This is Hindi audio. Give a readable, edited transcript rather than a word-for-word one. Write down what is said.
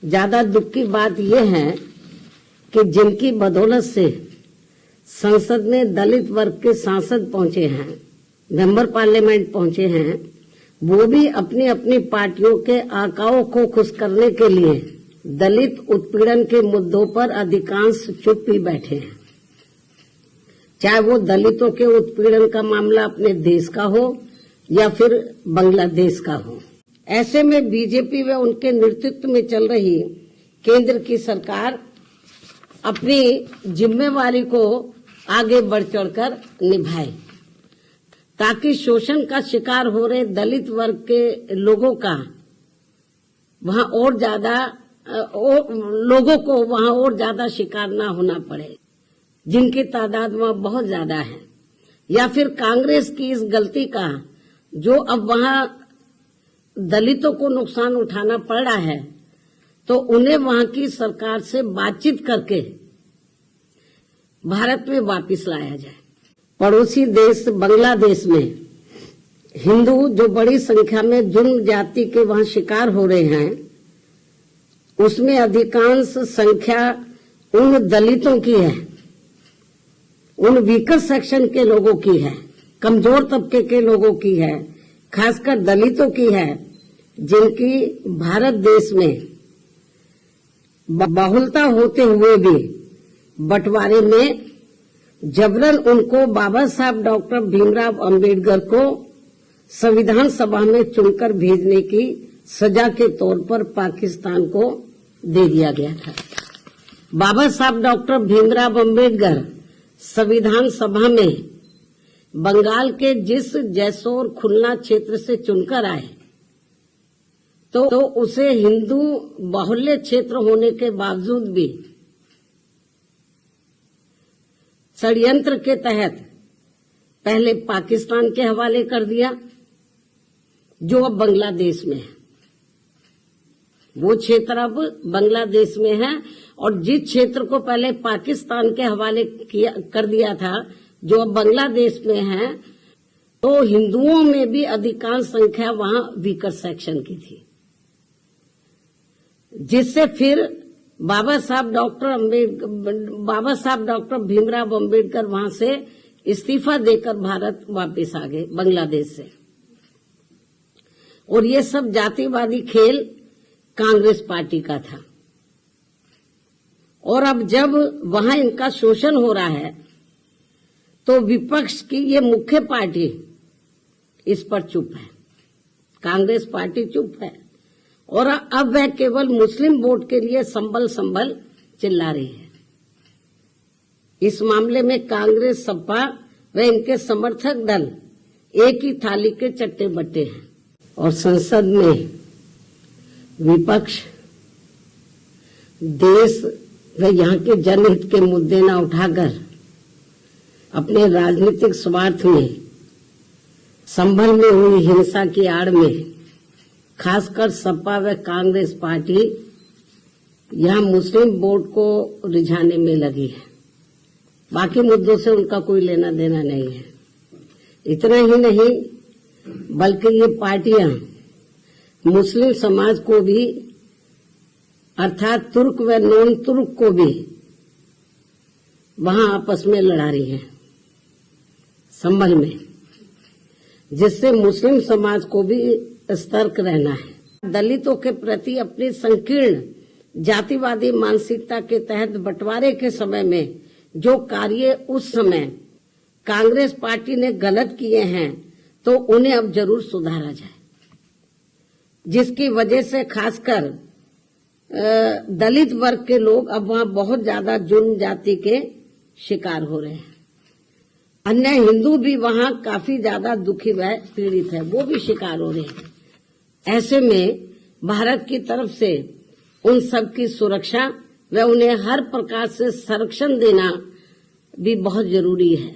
ज्यादा दुख की बात यह है कि जिनकी बदौलत से संसद में दलित वर्ग के सांसद पहुंचे हैं, मेंबर पार्लियामेंट पहुंचे हैं, वो भी अपनी अपनी पार्टियों के आकाओं को खुश करने के लिए दलित उत्पीड़न के मुद्दों पर अधिकांश चुप ही बैठे हैं। चाहे वो दलितों के उत्पीड़न का मामला अपने देश का हो या फिर बांग्लादेश का हो। ऐसे में बीजेपी व उनके नेतृत्व में चल रही केंद्र की सरकार अपनी जिम्मेवारी को आगे बढ़ चढ़कर निभाए, ताकि शोषण का शिकार हो रहे दलित वर्ग के लोगों का वहां और ज्यादा लोगों को वहां और ज्यादा शिकार ना होना पड़े, जिनकी तादाद वहां बहुत ज्यादा है। या फिर कांग्रेस की इस गलती का जो अब वहां दलितों को नुकसान उठाना पड़ रहा है, तो उन्हें वहां की सरकार से बातचीत करके भारत में वापस लाया जाए। पड़ोसी देश बांग्लादेश में हिंदू जो बड़ी संख्या में जुर्म जाति के वहां शिकार हो रहे हैं, उसमें अधिकांश संख्या उन दलितों की है, उन वीकर सेक्शन के लोगों की है, कमजोर तबके के लोगों की है, खासकर दलितों की है, जिनकी भारत देश में बहुलता होते हुए भी बंटवारे में जबरन उनको बाबा साहब डॉक्टर भीमराव अंबेडकर को संविधान सभा में चुनकर भेजने की सजा के तौर पर पाकिस्तान को दे दिया गया था। बाबा साहब डॉक्टर भीमराव अंबेडकर संविधान सभा में बंगाल के जिस जैसोर खुलना क्षेत्र से चुनकर आए, तो उसे हिंदू बाहुल्य क्षेत्र होने के बावजूद भी षड्यंत्र के तहत पहले पाकिस्तान के हवाले कर दिया, जो अब बांग्लादेश में है। वो क्षेत्र अब बांग्लादेश में है, और जिस क्षेत्र को पहले पाकिस्तान के हवाले कर दिया था, जो अब बांग्लादेश में है, तो हिंदुओं में भी अधिकांश संख्या वहां वीकर सेक्शन की थी, जिससे फिर बाबा साहब डॉक्टर भीमराव अंबेडकर वहां से इस्तीफा देकर भारत वापस आ गए बांग्लादेश से। और ये सब जातिवादी खेल कांग्रेस पार्टी का था। और अब जब वहां इनका शोषण हो रहा है, तो विपक्ष की ये मुख्य पार्टी इस पर चुप है, कांग्रेस पार्टी चुप है, और अब वह केवल मुस्लिम वोट के लिए संभल चिल्ला रही है। इस मामले में कांग्रेस, सपा व इनके समर्थक दल एक ही थाली के चट्टे बट्टे हैं, और संसद में विपक्ष देश व यहाँ के जनहित के मुद्दे न उठाकर अपने राजनीतिक स्वार्थ में संभल में हुई हिंसा की आड़ में खासकर सपा व कांग्रेस पार्टी यहाँ मुस्लिम वोट को रिझाने में लगी है। बाकी मुद्दों से उनका कोई लेना देना नहीं है। इतना ही नहीं, बल्कि ये पार्टियां मुस्लिम समाज को भी, अर्थात तुर्क व नॉन तुर्क को भी वहां आपस में लड़ा रही हैं संभल में, जिससे मुस्लिम समाज को भी सतर्क रहना है। दलितों के प्रति अपनी संकीर्ण जातिवादी मानसिकता के तहत बंटवारे के समय में जो कार्य उस समय कांग्रेस पार्टी ने गलत किए हैं, तो उन्हें अब जरूर सुधारा जाए, जिसकी वजह से खासकर दलित वर्ग के लोग अब वहां बहुत ज्यादा जुर्म जाति के शिकार हो रहे हैं। अन्य हिंदू भी वहां काफी ज्यादा दुखी व पीड़ित है, वो भी शिकार हो रहे हैं। ऐसे में भारत की तरफ से उन सब की सुरक्षा व उन्हें हर प्रकार से संरक्षण देना भी बहुत जरूरी है।